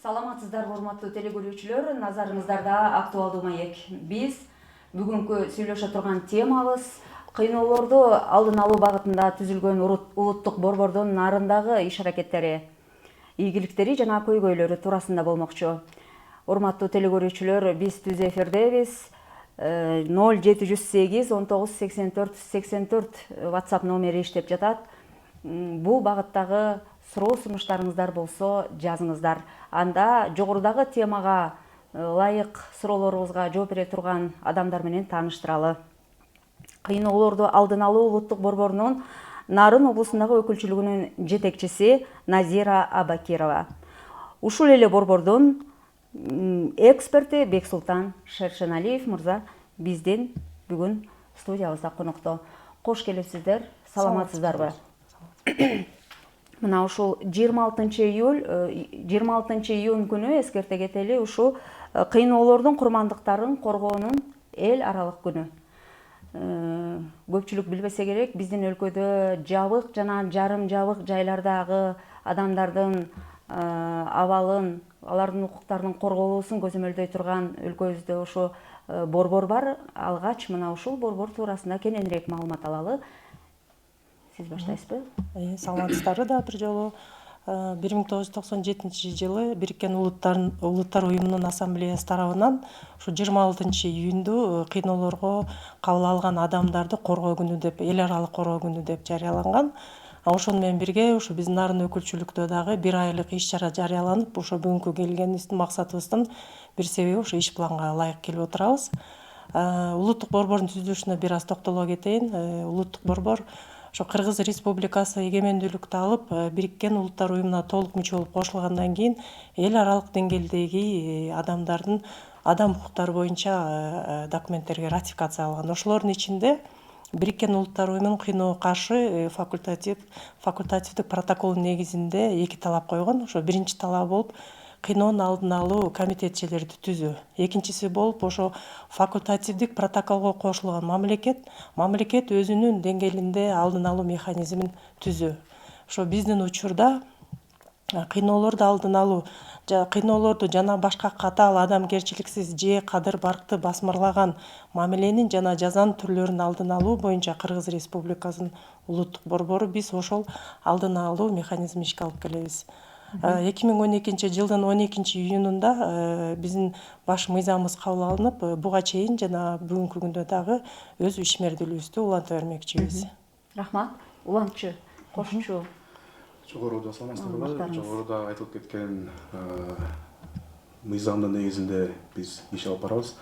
Саламатсыздарбы урматтуу телекөрүүчүлөр, назарыңыздарда актуалдуу маек. Биз бүгүнкү сүйлөшө турган темабыз кыйноолорду алдын алуу багытында түзүлгөн улуттук борбордун нарындагы иш аракеттери, ийгиликтери жана көйгөйлөрү туурасында болмокчу. Урматтуу телекөрүүчүлөр, биз түз эфирдебиз. 0708 19 84 84 WhatsApp номери иштеп жатат. Бул багыттагы суроо сунуштарыңыздар болсо жазыңыздар. Анда жогорудагы темага ылайык суроолоруңузга жооп бере турган адамдар менен тааныштыралы. Кыйноолорду алдын алуу улуттук борборунун Нарын облусундагы өкүлчүлүгүнүн жетекчиси Назира Абакирова. Ушул эле борбордун эксперти Бексултан Шершеналиев мырза биздин бүгүн студиябызда конокто. Кош келипсиздер, саламатсыздарбы? Мына ушул 26 июнь күнү эскерте кетели, ушул кыйноолордун курмандыктарын коргоонун эл аралык күнү. Көпчүлүк билбесе керек, биздин өлкөдө жабык жана жарым жабык жайлардагы адамдардын абалын, алардын укуктарынын корголуусун көзөмөлдөй турган өлкөбүздө ошо борбор бар. Алгач мына ушул борбор туурасында кененирээк маалымат алалы. Сиз баштайсызбы? Саламатсыздарбы да бир жолу. 1997 жылы Бириккен Улуттар уюмунун ассамблеясы тарабынан ушу 26 июнду кыйноолорго кабыл алган адамдарды коргоо күнү деп, эл аралык коргоо күнү деп жарыяланган. Ошону менен бирге ушу биздин Нарын өкүлчүлүктө дагы бир айлык иш чара жарыяланып, ошо бүгүнкү келгенибиздин максатыбыздын бир себеби ошо иш планга ылайык келип отурабыз. Улуттук борбордун түзүлүшүнө бир аз токтоло кетейин. Улуттук борбор ошо Кыргыз Республикасы эгемендүүлүктү алып, Бириккен Улуттар уюмуна толук мүчө болуп кошулгандан кийин эл аралык деңгээлдеги адамдардын адам укуктары боюнча документтерге ратификацияланган. Ошолордун ичинде Бириккен Улуттар уюмунун кыйноого каршы факультативдик протоколдун негизинде эки талап койгон. Ошо биринчи талабы болуп кыйноонун алдын алуу комитетчилерди түзүү. Экинчиси болуп ошо факультативдик протоколго кошулган мамлекет өзүнүн деңгээлинде алдын алуу механизмин түзүү. Ошо биздин учурда кыйноолорду алдын алуу, кыйноолорду жана башка катаал адамгерчиликсиз же кадыр баркты басмырлаган мамиленин жана жазанын түрлөрүн алдын алуу боюнча Кыргыз Республикасынын улуттук борбору биз ошол алдын алуу механизмин ишке алып келебиз. 2012 жылдын 12 июнунда биздин баш мыйзамыбыз кабыл алынып, буга чейин жана бүгүнкү күндө дагы өз ишмердүүлүгүбүздү уланта бермекчибиз. Рахмат. Улантчы, кошумчу. Жогоруда саламатсыздарбы? Жогоруда айтылып кеткен мыйзамдын негизинде биз иш алып барабыз.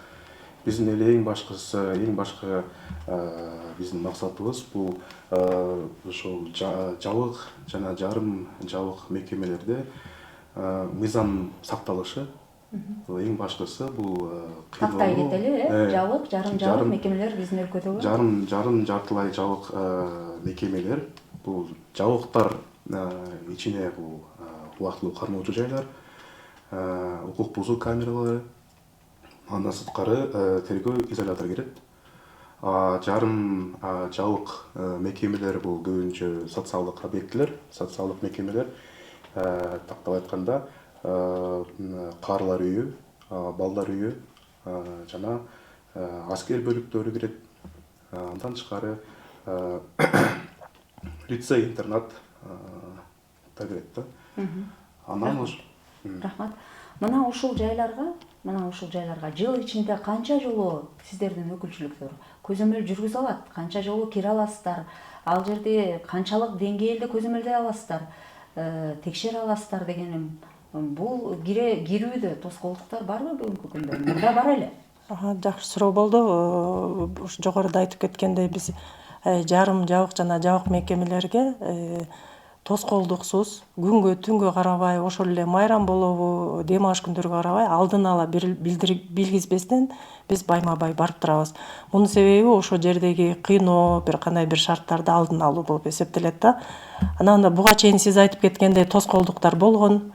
Биздин эле эң башкы биздин максатыбыз бул ошол жабык жана жарым жабык мекемелерде мыйзам сакталышы. Эң башкысы бул тактай кетели, жабык, жарым жабык мекемелер биздин өлкөдө бар. Жарым жартылай жабык мекемелер, бул жабыктар ичине бул убактылуу кармоочу жайлар, укук бузуу камералары, андан сырткары тергөө изолятору кирет. Жарым жабык мекемелер бул көбүнчө социалдык объектилер, социалдык мекемелер, тактап айтканда каарылар үйү, балдар үйү жана аскер бөлүктөрү кирет. Андан тышкары лицей, интернат да кирет да. Анан Рахмат. Мына ушул жайларга жыл ичинде канча жолу сиздердин өкүлчүлүктөр көзөмөл жүргүзө алат? Канча жолу кире аласыздар? Ал жерде канчалык деңгээлде көзөмөлдөй аласыздар? Текшере аласыздар дегеним. Бул кирүүдө тоскоолдуктар барбы бүгүнкү күндө? Мурда бар эле. Жакшы суроо болду. Жогоруда айтып кеткендей, биз жарым жабык жана жабык мекемелерге тоскоолдуксуз, күнгө түнгө карабай, ошол эле майрам болобу, дем алыш күндөргө карабай алдын ала билгизбестен биз байма-бай барып турабыз. Мунун себеби ошо жердеги кыйноо, бир кандай бир шарттарды алдын алуу болуп эсептелет да. Анан буга чейин сиз айтып кеткендей тоскоолдуктар болгон.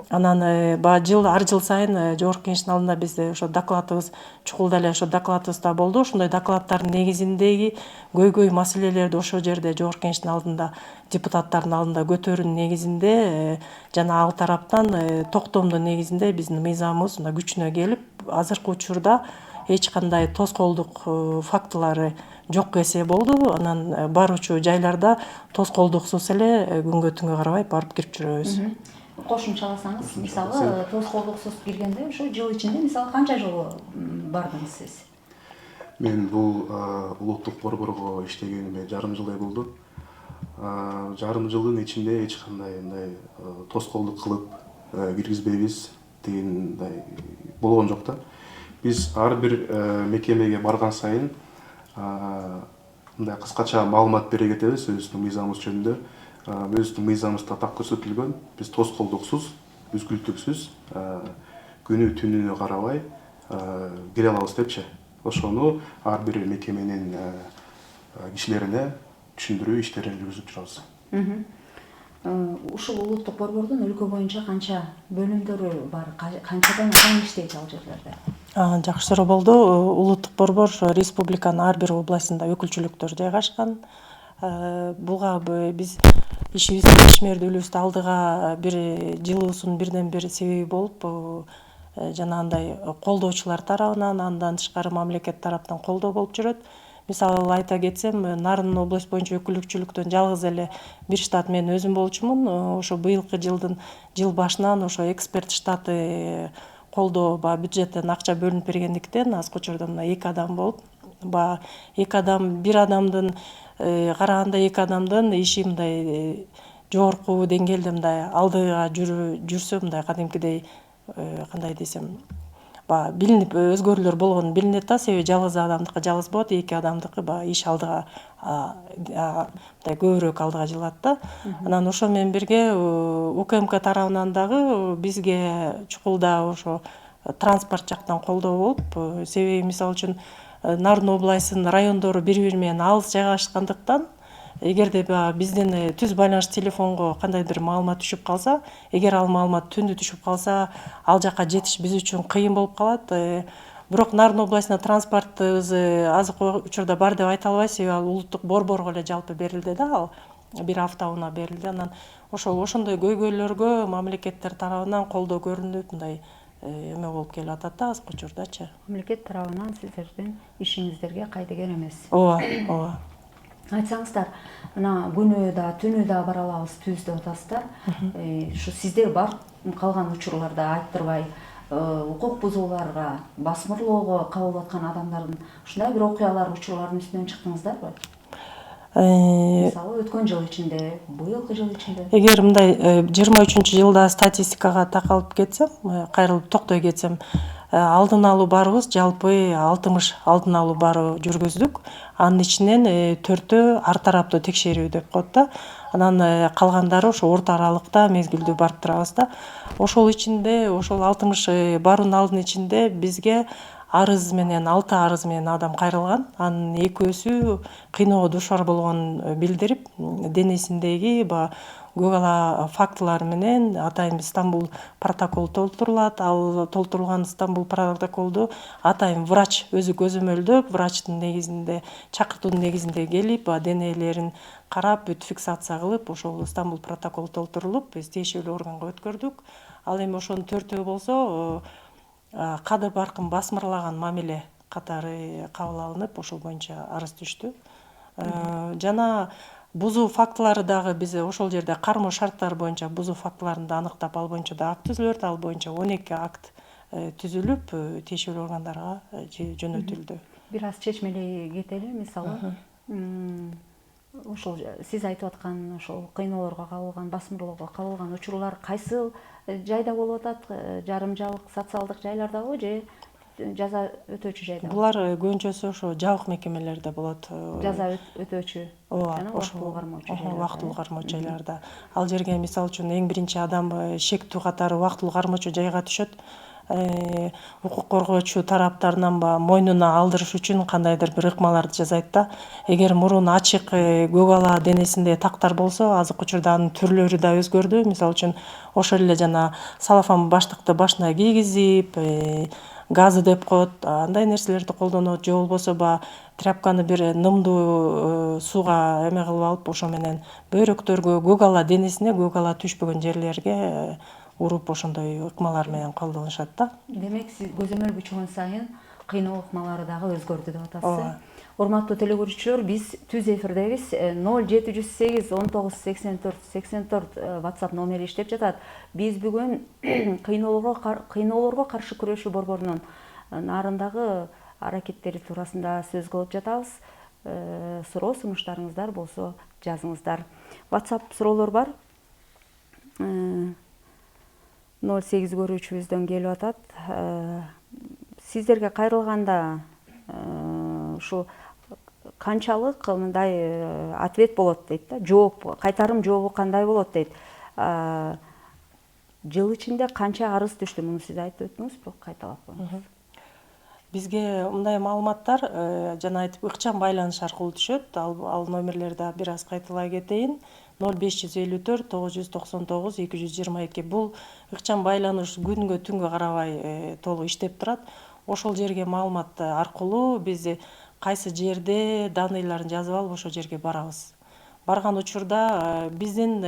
Анан баягы ар жыл сайын жогорку кеңештин алдында бизде ошо докладыбыз чукул деле ошо докладыбызда болду. Ошондой докладдардын негизиндеги көйгөй маселелерди ошол жерде жогорку кеңештин алдында депутаттардын алдында көтөрүүнүн негизинде жана ал тараптан токтомдун негизинде биздин мыйзамыбыз мына күчүнө келип, азыркы учурда эч кандай тоскоолдук фактылары жок эсе болду. Анан баруучу жайларда тоскоолдуксуз эле күнгө түнгө карабай барып кирип жүрөбүз. Кошумчаласаңыз, мисалы тоскоолдуксуз киргенде ошо жыл ичинде мисалы канча жолу бардыңыз сиз? Мен бул улуттук борборго иштегениме жарым жылдай болду. Жарым жылдын ичинде эч кандай мындай тоскоолдук кылып киргизбейбиз дегендай болгон жок да. Биз ар бир мекемеге барган сайын мындай кыскача маалымат бере кетебиз өзүбүздүн мыйзамыбыз жөнүндө. Өзүбүздүн мыйзамыбызда так көрсөтүлгөн, биз тоскоолдуксуз, үзгүлтүксүз, күнү түнүнө карабай кире алабыз депчи. Ошону ар бир мекеменин кишилерине түшүндүрүү иштерин жүргүзүп жүрөбүз. Ушул улуттук борбордун өлкө боюнча канча бөлүмдөрү бар, канчадан кам иштейт ал жерлерде? Жакшы суроо болду. Улуттук борбор республиканын ар бир областында өкүлчүлүктөр жайгашкан. Буга биз ишибизди ишмердүүлүгүбүздү алдыга бир жылуусунун бирден бир себеби болуп, жанагындай колдоочулар тарабынан, андан тышкары мамлекет тараптан колдоо болуп жүрөт. Мисалы айта кетсем, Нарын область боюнча өкүлчүлүктөн жалгыз эле бир штат мен өзүм болчумун. Ошо быйылкы жыл башынан ошо эксперт штаты колдоо бюджеттен акча бөлүнүп бергендиктен азыркы учурда мына 2 адам болуп, бир адамдын караганда 2 адамдын иши мындай жогорку деңгээлде мындай алдыга жүрсө мындай кадимкидей кандай десем, билинип өзгөрүүлөр болгону билинет да, себеби жалгыз адамдыкы жалгыз болот, 2 адамдыкы иш алдыга мындай көбүрөөк алдыга жылат да. Анан ошо менен бирге УКМК тарабынан дагы бизге чукулда ошо транспорт жактан колдоо болуп, себеби мисалы үчүн Нарын областынын райондору бири-бири менен алыс жайгашкандыктан, эгерде биздин түз байланыш телефонго кандайдыр маалымат түшүп калса, эгер ал маалымат түндү түшүп калса, ал жака жетиш биз үчүн кыйын болуп калат. Бирок Нарын областына транспортубуз азыркы учурда бар деп айта албайбыз, себеби ал улуттук борборго эле жалпы берилди да, ал бир автоунаа берилди. Анан ошондой көйгөйлөргө мамлекеттер тарабынан колдоо көрүнүп, мындай эме болуп келип атат да азыркы учурдачы. Мамлекет тарабынан сиздердин ишиңиздерге кайдыгер эмес. Ооба. Айтсаңыздар, мына күнү да түнү да бара алабыз, түз деп атасыздар. Ушу сизде бар калган учурларда айттырбай, укук бузууларга, басмырлоого кабыл аткан адамдардын ушундай бир окуялар, учурлардын үстүнөн чыктыңыздарбы? Мисалы өткөн жыл ичинде, быйылкы жыл ичинде. Эгер мындай 23-жылда статистикага такалып кетсем, кайрылып токтой кетсем, алдын алуу барыбыз жалпы 60 алдын алуу баруу жүргүздүк. Анын ичинен 4-өө ар тараптуу текшерүү деп коет да. Анан калгандары ошо орто аралыкта мезгилдүү барып турабыз да. Ошол ичинде, ошол 60 баруунун алдын ичинде бизге 6 арыз менен адам кайрылган. Анын 2-өсү кыйноого душар болгонун билдирип, денесиндеги көк ала фактылары менен атайын Стамбул протокол толтурулат. Ал толтурулган Стамбул протоколду атайын врач өзү көзөмөлдөп, врачтын негизинде, чакыртуунун негизинде келип, денелерин карап, бүт фиксация кылып, ошол Стамбул протокол толтурулуп, биз тиешелүү органга өткөрдүк. Ал эми ошонун 4-өө болсо кадыр баркын басмырлаган мамиле катары кабыл алынып, ошол боюнча арыз түштү. Жана бузуу фактылары дагы биз ошол жерде кармоо шарттары боюнча бузуу фактыларын да аныктап, ал боюнча да акт түзүлөт, ал боюнча 12 акт түзүлүп, тиешелүү органдарга жөнөтүлдү. Бир аз чечмелей кетели, мисалы, ошол сиз айтып аткан ошол кыйноолорго кабылган, басмырлоого кабылган учурлар кайсыл жайда болуп атат? Жарымжалык социалдык жайлардабы же жаза өтөөчү жайда? Булар көбүнчөсү ошо жабык мекемелерде болот. Жаза өтөөчү жана убактылуу кармоочу жайларда. Убактылуу кармоочу жайларда. Ал жерге мисалы үчүн эң биринчи адам шектүү катары убактылуу кармоочу жайга түшөт. укук коргоочу тараптарынан мойнуна алдырыш үчүн кандайдыр бир ыкмаларды жасайт да. Эгер мурун ачык көк ала денесинде тактар болсо, азыркы учурда анын түрлөрү да өзгөрдү. Мисалы үчүн ошол эле жана салафан баштыкты башына кийгизип, газы деп коет, андай нерселерди колдонот. Же болбосо тряпканы бир нымдуу сууга эме кылып алып, ошо менен бөйрөктөргө, көк ала денесине, көк ала түшпөгөн жерлерге уруп ошондой ыкмалар менен колдонушат да. Демек, сиз көзөмөл күчөгөн сайын кыйноо ыкмалары дагы өзгөрдү деп атасыз. Ооба. Урматтуу телегөрүүчүлөр, биз түз эфирдебиз. 0708 19 84 84 WhatsApp номери иштеп жатат. Биз бүгүн кыйноолорго каршы күрөшүү борборунун нарындагы аракеттери туурасында сөз кылып жатабыз. Суроо сунуштарыңыздар болсо жазыңыздар. WhatsApp суроолор бар. 08 көрүүчүбүздөн келип атат. Сиздерге кайрылганда ушу канчалык мындай ответ болот дейт да, жооп, кайтарым жообу кандай болот дейт. Жыл ичинде канча арыз түштү? Муну сиз айтып өттүңүз, бирок кайталап коюңуз. Бизге мындай маалыматтар жана айтып ыкчам байланыш аркылуу түшөт. Ал номерлерди бир аз кайталай кетейин. 0554 999 222. Бул ыкчам байланыш күнгө түнгө карабай толук иштеп турат. Ошол жерге маалымат аркылуу биз кайсы жерде данныйларын жазып алып ошол жерге барабыз. Барган учурда биздин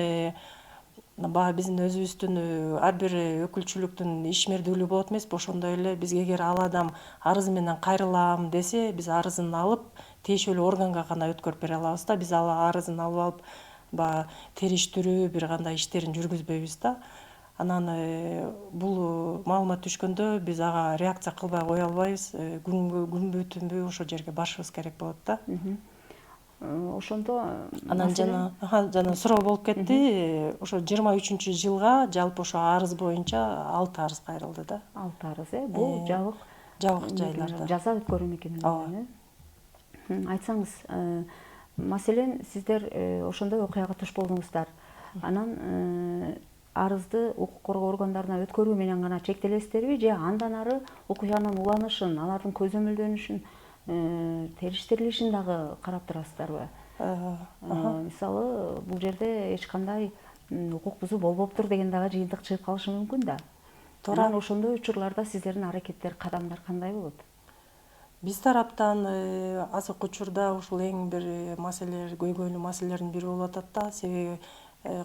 өзүбүздүн ар бир өкүлчүлүктүн ишмердүүлүгү болот эмеспи? Ошондой эле бизге эгер ал адам арызы менен кайрылам десе, биз арызын алып тиешелүү органга гана өткөрүп бере алабыз да. Биз ал арызын алып алып териштирүү бир кандай иштерин жүргүзбөйбүз да. Анан бул маалымат түшкөндө биз ага реакция кылбай кое албайбыз. Күнбү түнбү ошол жерге барышыбыз керек болот да. Ошондо анан жана суроо болуп кетти. Ошо 23-жылга жалпы ошо арыз боюнча 6 арыз кайрылды да. 6 арыз, бул жабык жайларда. Жаза өткөрүү мекемелеринде. Айтсаңыз, маселен, сиздер ошондой окуяга туш болдуңуздар. Анан арызды укук коргоо органдарына өткөрүү менен гана чектелесиздерби, же андан ары окуянын уланышын, алардын көзөмөлдөнүшүн, териштирилишин дагы карап турасыздарбы? Мисалы, бул жерде эч кандай укук бузуу болбоптур деген дагы жыйынтык чыгып калышы мүмкүн да. Анан ошондой учурларда сиздердин аракеттер, кадамдар кандай болот? Биз тараптан азыркы учурда ушул эң бир көйгөйлүү маселелердин бири болуп атат да. Себеби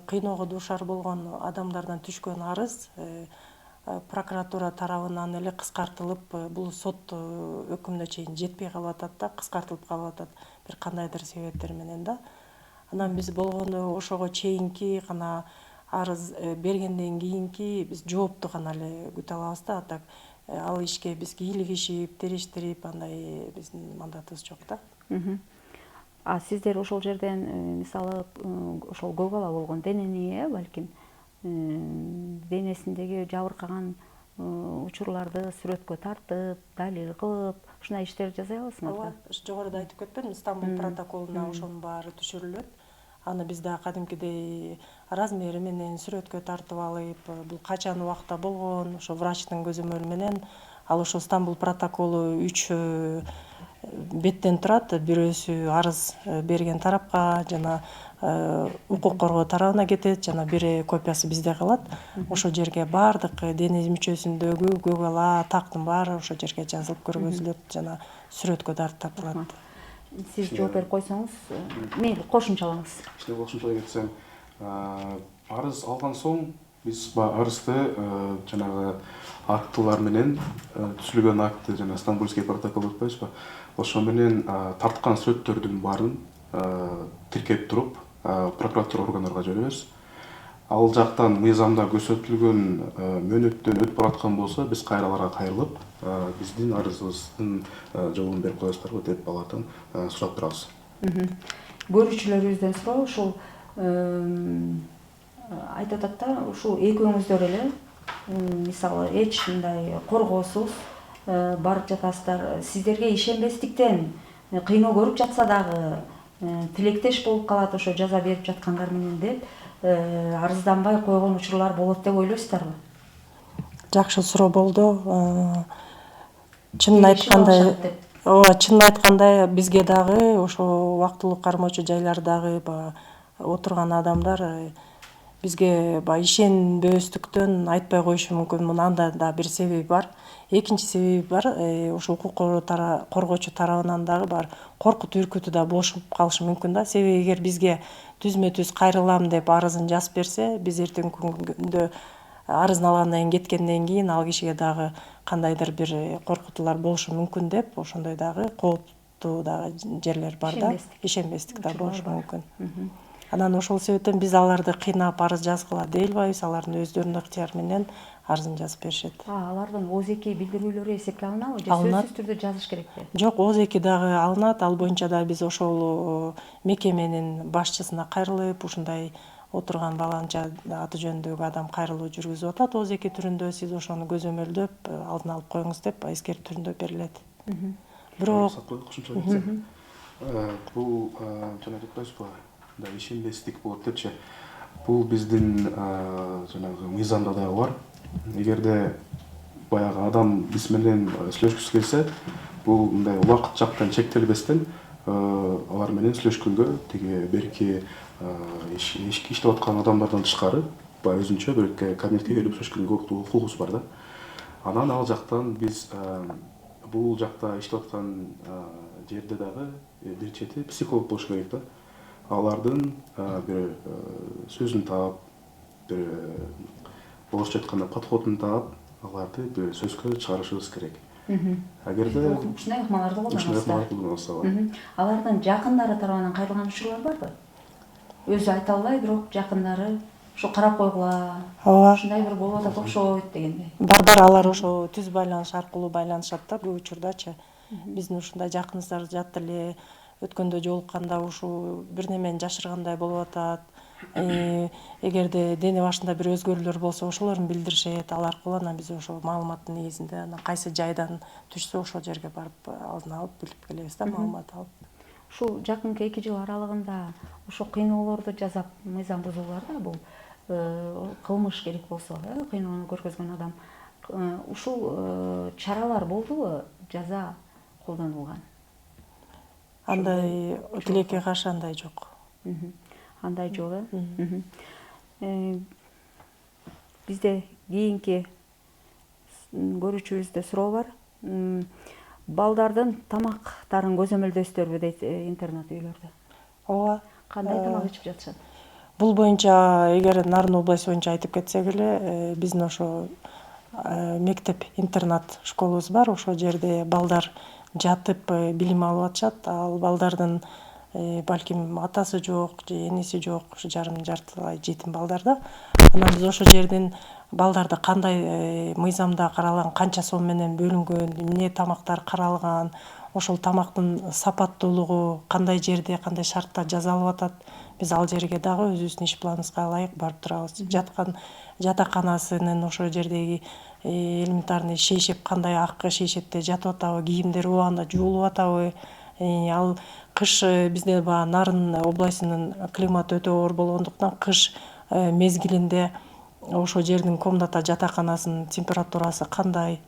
кыйноого дуушар болгон адамдардан түшкөн арыз прокуратура тарабынан эле кыскартылып, бул сот өкүмүнө чейин жетпей калып атат да, кыскартылып калып атат бир кандайдыр себептер менен да. Анан биз болгону ошого чейинки гана арыз бергенден кийинки биз жоопту гана эле күтө алабыз да. Так ал ишке биз кийлигишип, териштирип, андай биздин мандатыбыз жок да. Сиздер ошол жерден мисалы ошол көк ала болгон денени, балким денесиндеги жабыркаган учурларды сүрөткө тартып, далил кылып, ушундай иштерди жасай аласыңарбы? Ооба, жогоруда айтып кеттим, Стамбул протоколуна ошонун баары түшүрүлөт. Аны биз да кадимкидей размери менен сүрөткө тартып алып, бул качан убакта болгон, ошо врачтын көзөмөлү менен ал ошо Стамбул протоколу 3 беттен турат. Бирөөсү арыз берген тарапка жана укук коргоо тарабына кетет, жана бир копиясы бизде калат. Ошол жерге баардык дене мүчөсүндөгү көк ала, тактын баары ошол жерге жазылып көргөзүлөт жана сүрөткө тартылат. Сиз жооп берип койсоңуз, мейли кошумчалаңыз. Кошумчалай кетсем, арыз алган соң биз арызды жанагы актылар менен түзүлгөн акты жана Стамбульский протокол деп коебузбу, ошо менен тарткан сүрөттөрдүн баарын тиркеп туруп прокуратура органдарга жиберебиз. Ал жактан мыйзамда көрсөтүлгөн мөөнөттөн өтүп бараткан болсо, биз кайраларга кайрылып, биздин арызыбыздын жообун берип коесуздарбы деп алардан сурап турабыз. Көрүүчүлөрүбүздөн суроо ушул айтып атат да, ушул экөөңүздөр эле мисалы эч мындай коргоосуз барып жатасыздар. Сиздерге ишенбестиктен кыйноо көрүп жатса дагы тилектеш болуп калат ошо жаза берип жаткандар менен деп арызданбай койгон учурлар болот деп ойлойсуздарбы? Жакшы суроо болду. Чынын Келишип айтканда, алышат деп. ооба, чынын айтканда бизге дагы ошо убактылуу кармоочу жайлардагы отурган адамдар бизге ишенбөстүктөн айтпай коюшу мүмкүн. Анда да бир себеби бар. Экинчи себеби бар, ошо укук коргоочу тарабынан дагы бар коркут үркүтү да болушуп калышы мүмкүн да. Себеби эгер бизге түзмө түз кайрылам деп арызын жазып берсе, биз эртеңки күндө арызын алгандан кийин кеткенден кийин ал кишиге дагы кандайдыр бир коркутуулар болушу мүмкүн деп, ошондой дагы кооптуу дагы жерлер бар да. Ишенбестик да болушу мүмкүн. Анан ошол себептен биз аларды кыйнап арыз жазгыла дей албайбыз. Алардын өздөрүнүн ыктыяры менен арызын жазып беришет. Алардын ОЗК билдирүүлөрү эсепке алынабы же Алынат. сөзсүз түрдө жазыш керекпи? Жок, ОЗК дагы алынат. Ал боюнча да биз ошол мекеменин башчысына кайрылып, ушундай отурган баланча аты жөнүндөгү адам кайрылуу жүргүзүп атат ОЗК түрүндө, сиз ошону көзөмөлдөп алдын алып коюңуз деп эскертүү түрүндө берилет. Бирок кошумча айтсам, бул жана деп атпайсызбы, ишенбестик болот депчи. Бул биздин жанагы мыйзамда дагы бар. Эгерде баягы адам биз менен сүйлөшкүсү келсе, бул мындай убакыт жактан чектелбестен алар менен сүйлөшкөнгө, тиги берки иштеп аткан адамдардан тышкары баягы өзүнчө бир кабинетке келип сүйлөшкөнгө укугубуз бар да. Анан ал жактан биз бул жакта иштеп аткан жерде дагы бир чети психолог болуш керек да. Алардын бир сөзүн таап, бир орусча айтканда подходун таап, аларды бир сөзгө чыгарышыбыз керек. Эгерде Ушундай ыкмаларды колдоносуздар. Алардын жакындары тарабынан кайрылган учурлар барбы? Өзү айта албай, бирок жакындары ошо карап койгула, ооба, ушундай бир болуп атат окшойт дегендей. бар алар ошо түз байланыш аркылуу байланышат да көп учурдачы. Биздин ушундай жакыныбыздар жат эле, өткөндө жолукканда ушул бир немени жашыргандай болуп атат. Эгерде дене башында бир өзгөрүүлөр болсо, ошолорун билдиришет. Ал аркылуу анан биз ошол маалыматтын негизинде анан кайсы жайдан түшсө ошол жерге барып алдын алып билип келебиз да, маалымат алып. Ушул жакынкы 2 жыл аралыгында ошо кыйноолорду жасап, мыйзам бузууларда бул кылмыш керек болсо, кыйноону көргөзгөн адам, ушул чаралар болдубу? Жаза колдонулган? Андай тилекке каршы андай жок. Андай жок, Бизде кийинки көрүүчүбүздө суроо бар. Балдардын тамактарын көзөмөлдөйсүзбү дейт интернат үйлөрдө. Ооба. Кандай тамак ичип жатышат? Бул боюнча эгер Нарын областы боюнча айтып кетсек эле, биздин ошо мектеп-интернат школубуз бар. Ошол жерде балдар жатып билим алып атышат. Ал балдардын балким атасы жок же эниси жок, ушу жартылай жетим балдар да. Анан биз ошол жерден балдарды кандай мыйзамда каралган, канча сом менен бөлүнгөн, эмне тамактар каралган, ошол тамактын сапаттуулугу кандай жерде, кандай шартта жасалып атат. Биз ал жерге дагы өзүбүздүн иш планыбызга ылайык барып турабыз. Жатаканасынын ошол жердеги элементарный шейшеп кандай ак шейшепте жатып атабы, кийимдери убагында жуулуп атабы. Ал кыш бизде баягы Нарын областынын климаты өтө оор болгондуктан кыш мезгилинде ошол жердин комната жатаканасынын температурасы кандай,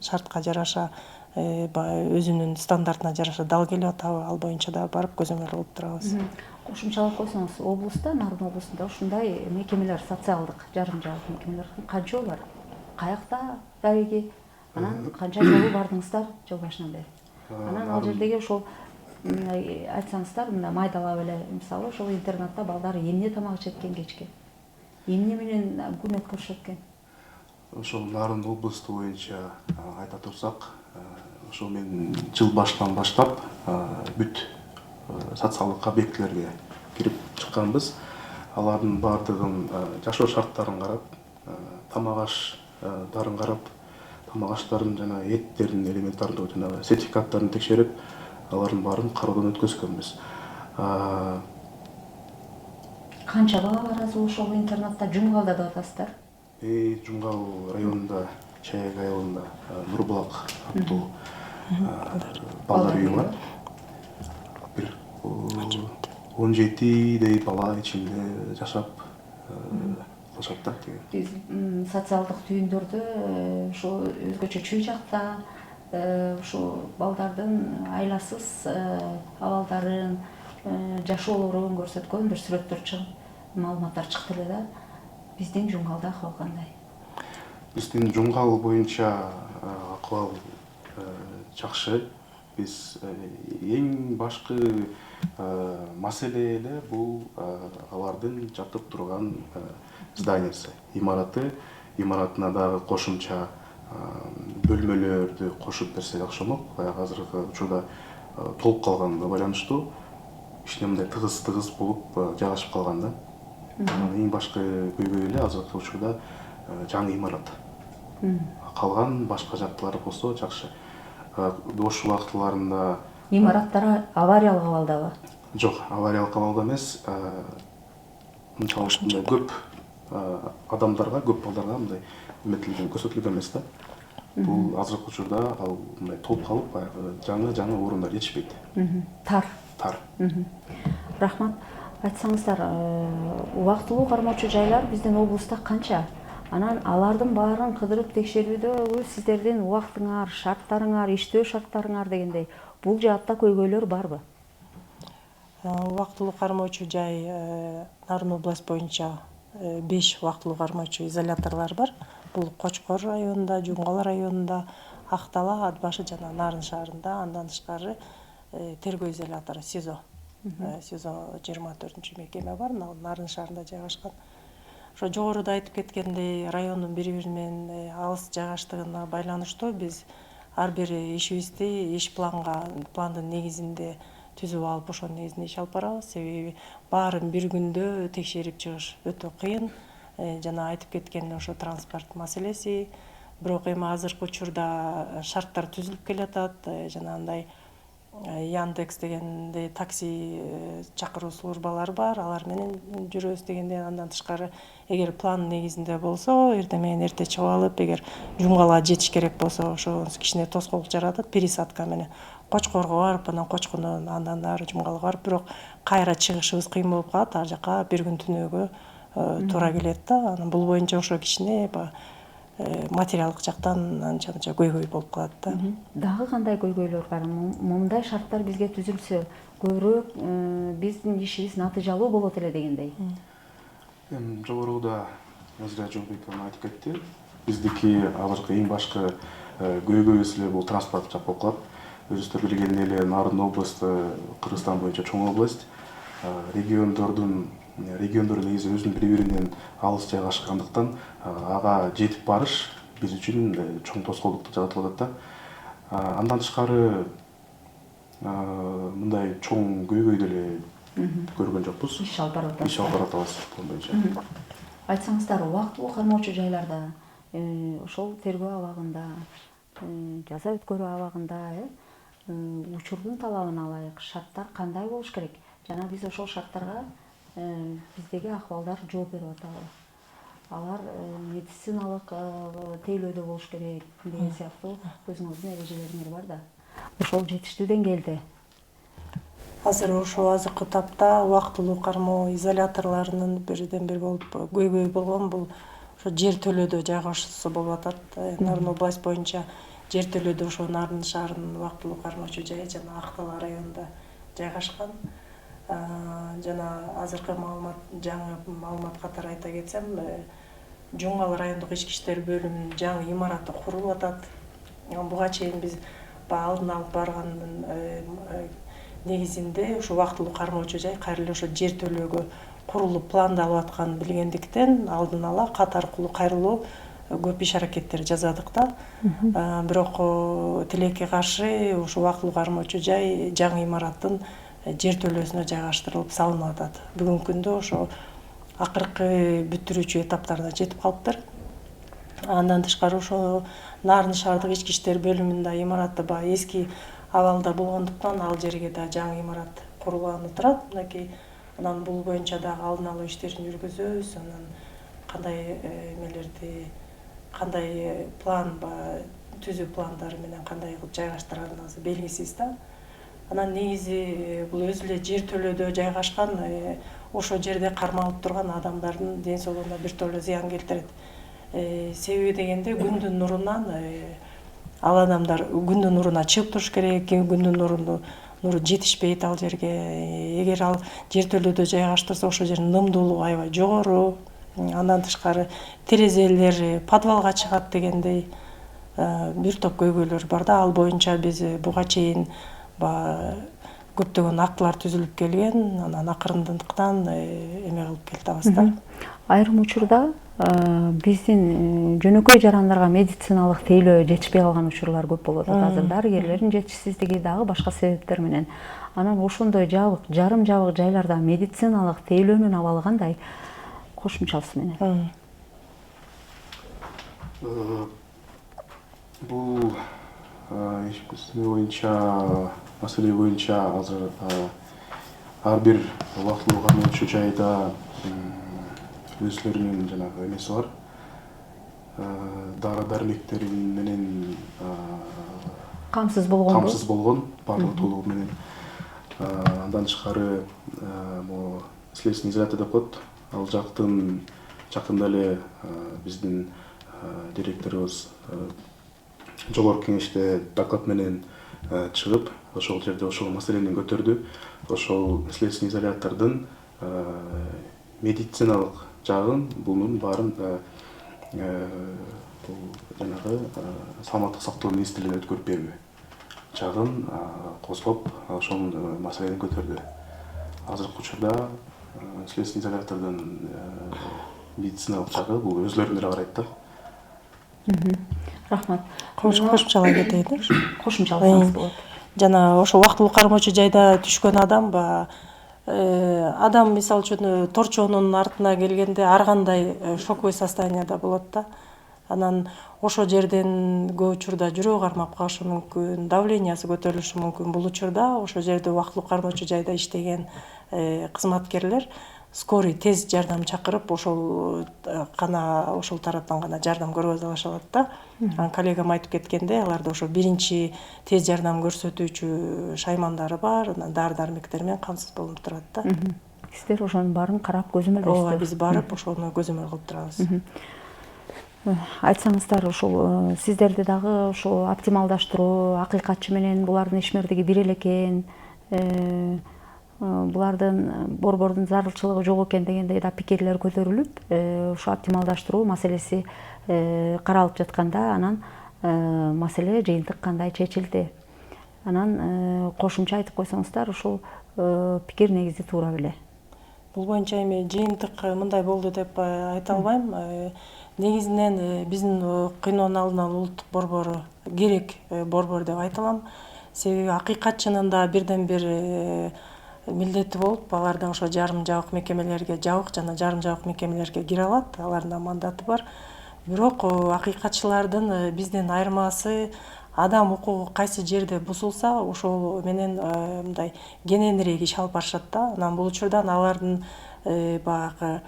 шартка жараша өзүнүн стандартына жараша дал келип атабы, ал боюнча да барып көзөмөл кылып турабыз. Кошумчалап койсоңуз, облуста, Нарын облусунда ушундай мекемелер, социалдык жарым жабык мекемелер канча бар? Каякта дареги? Анан канча жолу бардыңыздар жыл башынан бери? Анан ал жердеги ошол айтсаңыздар, мына майдалап эле, мисалы ошол интернатта балдар эмне тамак ичет экен кечке? Эмне менен күн өткөрүшөт экен? Ошол Нарын областы боюнча айта турсак, ошол мен жыл башынан баштап бүт социалдык объектилерге кирип чыкканбыз. Алардын баардыгын жашоо шарттарын карап, тамак аштарын карап, тамак аштарын жана эттердин элементардуу жана сертификаттарын текшерип, алардын баарын кароодон өткөзгөнбүз. Канча бала барасыз ошол интернатта? Жумгалда деп атасыздар? Жумгал районунда, Чаяк айылында Нурбулак аттуу балдар үйү бар. Бир 17 бала ичинде жашап, кылышат да тиги. Биз социалдык түйүндөрдө ушу өзгөчө чүй жакта ушу балдардын айласыз абалдарын, жашоолорун көрсөткөн бир сүрөттөр чыгып, маалыматтар чыкты эле да. Биздин Жумгалда акыбал кандай? Биздин Жумгал боюнча акыбал жакшы. Биз эң башкы маселе эле бул алардын жатып турган зданиясы, имараты, имаратына дагы кошумча бөлмөлөрдү кошуп берсе жакшы болмок. Баягы азыркы учурда толуп калганына байланыштуу кичине мындай тыгыз болуп жайгашып калган да. Эң башкы көйгөй эле азыркы учурда жаңы имарат. Калган башка жактылары болсо жакшы. Бош убактыларында Имараттар авариялык абалдабы? жок, авариялык абалда эмес. Мынчалык мындай көп адамдарга, көп балдарга мындай эметилген, көрсөтүлгөн эмес да. Бул азыркы учурда ал мындай толуп калып, баягы жаңы орундар жетишпейт. Тар. Рахмат. Айтсаңыздар, убактылуу кармоочу жайлар биздин облуста канча? Анан алардын баарын кыдырып текшерүүдө сиздердин убактыңар, шарттарыңар, иштөө шарттарыңар дегендей бул жаатта көйгөйлөр барбы? Убактылуу кармоочу жай Нарын область боюнча 5 убактылуу кармоочу изоляторлор бар. Бул Кочкор районунда, Жумгал районунда, Актала, Ат башы жана Нарын шаарында. Андан тышкары тергөө изолятору СИЗО. СИЗО 24 мекеме бар, Нарын шаарында жайгашкан. Ошо жогоруда айтып кеткендей, райондун бири-бири менен алыс жайгаштыгына байланыштуу биз ар бир ишибизди иш пландын негизинде түзүп алып, ошонун негизинде иш алып барабыз. Себеби баарын бир күндө текшерип чыгыш өтө кыйын. Жана айтып кеткен ошо транспорт маселеси. Бирок эми азыркы учурда шарттар түзүлүп келатат. Жанагындай Яндекс дегендей такси чакыруу службалары бар, алар менен жүрөбүз дегенде. Андан тышкары эгер план негизинде болсо, эртең менен эрте чыгып алып, эгер Жумгалга жетиш керек болсо, ошо кичине тоскоолдук жаратат пересадка менен. Кочкорго барып, анан Кочкордон андан ары Жумгалга барып, бирок кайра чыгышыбыз кыйын болуп калат. Ар жака бир күн түнөөгө туура келет да. Анан бул боюнча ошо кичине материалдык жактан анча көйгөй болуп калат да. Дагы кандай көйгөйлөр бар? Мындай шарттар бизге түзүлсө, көбүрөөк биздин ишибиз натыйжалуу болот эле дегендей. Жогоруда Назира Жолбек айтып кетти. Биздики азыркы эң башкы көйгөйүбүз эле бул транспорт жак болуп калат. Өзүңүздөр билгендей эле Нарын областы Кыргызстан боюнча чоң область. Региондор негизи өзүнүн бири-биринен алыс жайгашкандыктан ага жетип барыш биз үчүн чоң тоскоолдукту жаратып атат да. Андан тышкары мындай чоң көйгөйдү эле көргөн жокпуз. Иш алып барып атабыз. Иш алып баратабыз бул боюнча. Айтсаңыздар, убактылуу кармоочу жайларда, ошол тергөө абагында, жаза өткөрүү абагында, учурдун талабын алайык, шарттар кандай болуш керек? Жана биз ошол шарттарга биздеги акыбалдар жооп берип атабы? Алар медициналык тейлөөдө болуш керек деген сыяктуу өзүңүздүн эрежелериңер бар да. Ошол жетиштүү деңгээлде. Азыр ошо азыркы тапта убактылуу кармоо изоляторлорунун бирден бир болуп көйгөй болгон бул ошо жер төлөөдө жайгашысы болуп атат. Нарын область боюнча жер төлөөдө ошо Нарын шаарынын убактылуу кармоочу жайы жана Актала районунда жайгашкан. Жана азыркы жаңы маалымат катары айта кетсем, Жумгал райондук ички иштер бөлүмүнүн жаңы имараты курулуп атат. Буга чейин биз алдын алып баргандын негизинде ошо убактылуу кармоочу жай кайра эле ошо жер төлөөгө курулуп пландалып атканын билгендиктен алдын ала кат аркылуу кайрылуу көп иш аракеттер жасадык да. Бирок тилекке каршы ошо убактылуу кармоочу жай жаңы имараттын жер төлөөсүнө жайгаштырылып салынып атат. Бүгүнкү күндө ошо акыркы бүтүрүүчү этаптарына жетип калыптыр. Андан тышкары ошо Нарын шаардык ички иштер бөлүмүндө имараты баягы эски абалда болгондуктан ал жерге да жаңы имарат курулганы турат. Мынакей анан бул боюнча дагы алдын алуу иштерин жүргүзөбүз. Анан кандай эмелерди, кандай план түзүү пландары менен кандай кылып жайгаштырганыбыз белгисиз да. Анан негизи бул өзү эле жер төлөөдө жайгашкан ошол жерде кармалып турган адамдардын ден соолугуна бир толо зыян келтирет. Себеби дегенде күндүн нурунан ал адамдар күндүн нуруна чыгып туруш керек, күндүн нуру жетишпейт ал жерге. Эгер ал жертөлөдө жайгаштырса, ошол жердин нымдуулугу аябай жогору. Андан тышкары терезелер подвалга чыгат дегендей бир топ көйгөйлөр бар да. Ал боюнча биз буга чейин көптөгөн актылар түзүлүп келген, анан акырындыктан эме кылып келатабыз да. Айрым учурда биздин жөнөкөй жарандарга медициналык тейлөө жетишпей калган учурлар көп болуп атат. Азыр дарыгерлердин жетишсиздиги дагы башка себептер менен. Анан ошондой жабык, жарым жабык жайларда медициналык тейлөөнүн абалы кандай? Кошумчасы менен. Бул маселе боюнча азыр ар бир убактылуу кармоочу жайда өзлөрүнүн жанагы эмеси бар. Дары дармектери менен Камсыз болгон барлык толугу менен. Андан тышкары могу следственный изолятор деп коет. Ал жакында эле биздин директорубуз жогорку кеңеште доклад менен чыгып, ошол жерде ошол маселени көтөрдү. Ошол следственный изолятордун медициналык жагын, бунун баарын жанагы саламаттык сактоо министрлигине өткөрүп берүү жагын козгоп, ошол маселени көтөрдү. Азыркы учурда следственный изолятордун медициналык жагы бул өзлөрүнө карайт да. Рахмат. Кошумчалай кетейин. Кошумчаласаңыз болот. Жана ошо убактылуу кармоочу жайда түшкөн адам мисалы үчүн торчоонун артына келгенде ар кандай шоковой состоянияда болот да. Анан ошол жерден көп учурда жүрөгү кармап калышы мүмкүн, давлениясы көтөрүлүшү мүмкүн. Бул учурда ошол жерде убактылуу кармоочу жайда иштеген кызматкерлер скорый тез жардам чакырып, ошол тараптан гана жардам көргөзө алышат да. Анан коллегам айтып кеткендей, аларда ошо биринчи тез жардам көрсөтүүчү шаймандары бар, анан дары дармектер менен камсыз болуп турат да. Сиздер ошонун баарын карап көзөмөлдөйсүздөр? Ооба, биз барып ошону көзөмөл кылып турабыз. Айтсаңыздар, ошол сиздерди дагы ошол оптималдаштыруу, акыйкатчы менен булардын ишмердиги бир эле экен, булардын борбордун зарылчылыгы жок экен дегендей да пикирлер көтөрүлүп, ошо оптималдаштыруу маселеси каралып жатканда, анан маселе жыйынтык кандай чечилди? Анан кошумча айтып койсоңуздар, ушул пикир негизи туура беле? Бул боюнча эми жыйынтык мындай болду деп айта албайм. Негизинен биздин кыйноонун алдын алуу улуттук борбору керек борбор деп айта алам. Себеби акыйкатчынын да бирден бир милдети болуп, алар да ошо жарым жабык мекемелерге кире алат, алардын да мандаты бар. Бирок акыйкатчылардын бизден айырмасы, адам укугу кайсы жерде бузулса, ошол менен мындай кененирээк иш алып барышат да. Анан бул учурдан алардын баягы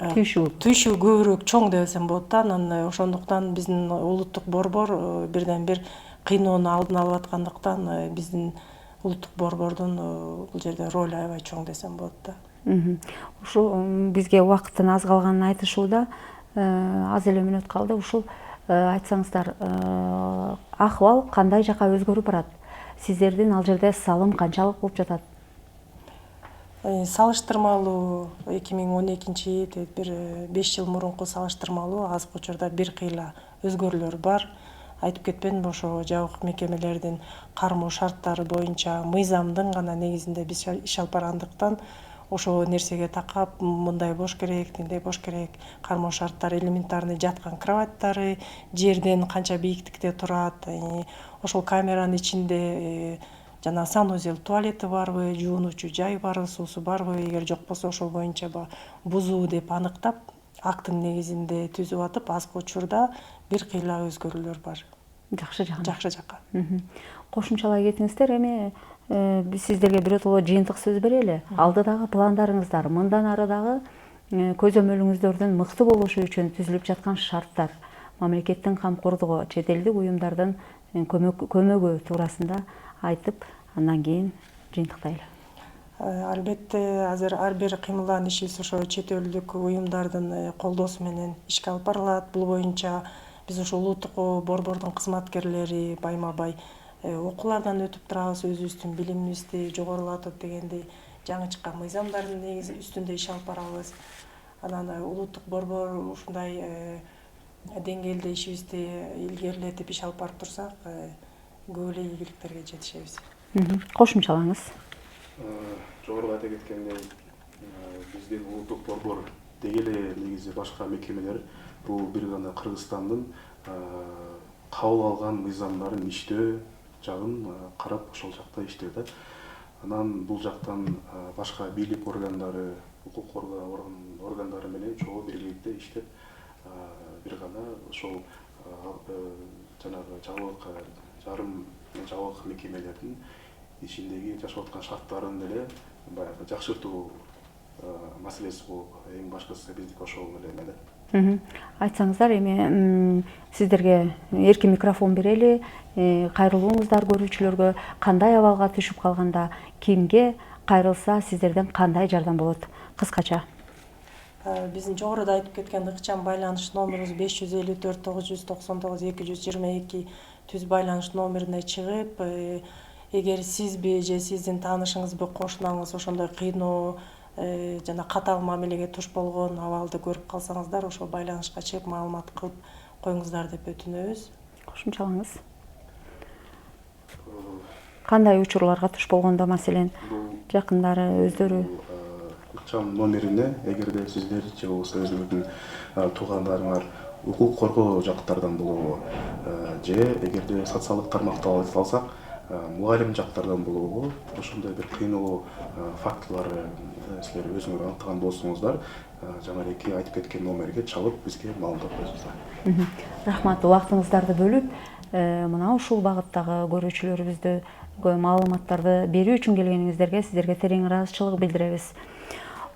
түйшүгү көбүрөөк чоң десем болот да. Анан ошондуктан биздин улуттук борбор бирден бир кыйноону алдын алып аткандыктан биздин улуттук борбордун бул жерде ролу аябай чоң десем болот да. Ушул бизге убакыттын аз калганын айтышууда, аз эле мүнөт калды. Ушул айтсаңыздар, акыбал кандай жака өзгөрүп барат? Сиздердин ал жерде салым канчалык болуп жатат? Салыштырмалуу 2012 бир 5 жыл мурунку салыштырмалуу азыркы учурда бир кыйла өзгөрүүлөр бар. Айтып кетпедимби, ошо жабык мекемелердин кармоо шарттары боюнча мыйзамдын гана негизинде биз иш алып баргандыктан, ошол нерсеге такап мындай болуш керек, тиндей болуш керек. Кармоо шарттары элементарный жаткан кроваттары, жерден канча бийиктикте турат, ошол камеранын ичинде жана санузел туалети барбы, жуунуучу жай барбы, суусу барбы, эгер жок болсо ошол боюнча бузуу деп аныктап, акттын негизинде түзүп атып, азыркы учурда бир кыйла өзгөрүүлөр бар. Жакшы жака. Кошумчалай кетиңиздер. Эми биз сиздерге биротоло жыйынтык сөз берели. Алдыдагы пландарыңыздар, мындан ары дагы көзөмөлүңүздөрдүн мыкты болушу үчүн түзүлүп жаткан шарттар, мамлекеттин камкордугу, чет элдик уюмдардын көмөгү туурасында айтып, андан кийин жыйынтыктайлы. Албетте азыр ар бир кыймылданышыбыз ошо чет элдик уюмдардын колдоосу менен ишке алып барылат. Бул боюнча биз ошо улуттук борбордун кызматкерлери байма бай окуулардан өтүп турабыз, өзүбүздүн билимибизди жогорулатып дегендей жаңы чыккан мыйзамдардын негизи үстүндө иш алып барабыз. Анан улуттук борбор ушундай деңгээлде ишибизди илгерилетип иш алып барып турсак, көп эле ийгиликтерге жетишебиз. Кошумчалаңыз. Жогоруда айта кеткендей, биздин улуттук борбор деги эле негизи башка мекемелер бул бир гана Кыргызстандын кабыл алган мыйзамдарын иштөө жагын карап ошол жакта иштөө да. Анан бул жактан башка бийлик органдары, укук органдары менен чогуу биргеликте иштеп, бир гана ошол жанагы жабык мекемелердин ичиндеги жашап аткан шарттарын деле баягы жакшыртуу маселеси болуп, эң башкысы биздики ошол эле эме да. Айтсаңыздар, эми сиздерге эркин микрофон берели. Кайрылууңуздар көрүүчүлөргө, кандай абалга түшүп калганда кимге кайрылса сиздерден кандай жардам болот? Кыскача. Биздин жогоруда айтып кеткен ыкчам байланыш номерибиз 554 999 222 түз байланыш номерине чыгып, эгер сизби же сиздин таанышыңызбы, кошунаңыз ошондой кыйноо жана катаал мамилеге туш болгон абалды көрүп калсаңыздар, ошол байланышка чыгып маалымат кылып коюңуздар деп өтүнөбүз. Кошумчалаңыз. Кандай учурларга туш болгондо, маселен, жакындары өздөрү ыкчам номерине эгерде сиздер же болбосо өзүңүздүн туугандарыңар укук коргоо жактардан болобу, же эгерде социалдык тармакты алсак, мугалим жактардан болобу, ошондой бир кыйноо фактылары силер өзүңөр аныктаган болсоңуздар, жана эки айтып кеткен номерге чалып бизге маалымат бериңиздер. Рахмат, убактыңыздарды бөлүп, мына ушул багыттагы көрүүчүлөрүбүздө маалыматтарды берүү үчүн келгениңиздерге сиздерге терең ыраазычылык билдиребиз.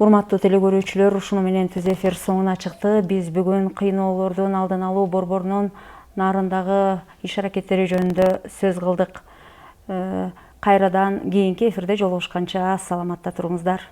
Урматтуу телекөрүүчүлөр, ушуну менен түз эфир соңуна чыкты. Биз бүгүн кыйноолордун алдын алуу борборунун нарындагы иш аракеттери жөнүндө сөз кылдык. Кайрадан кийинки эфирде жолугушканча саламатта туруңуздар.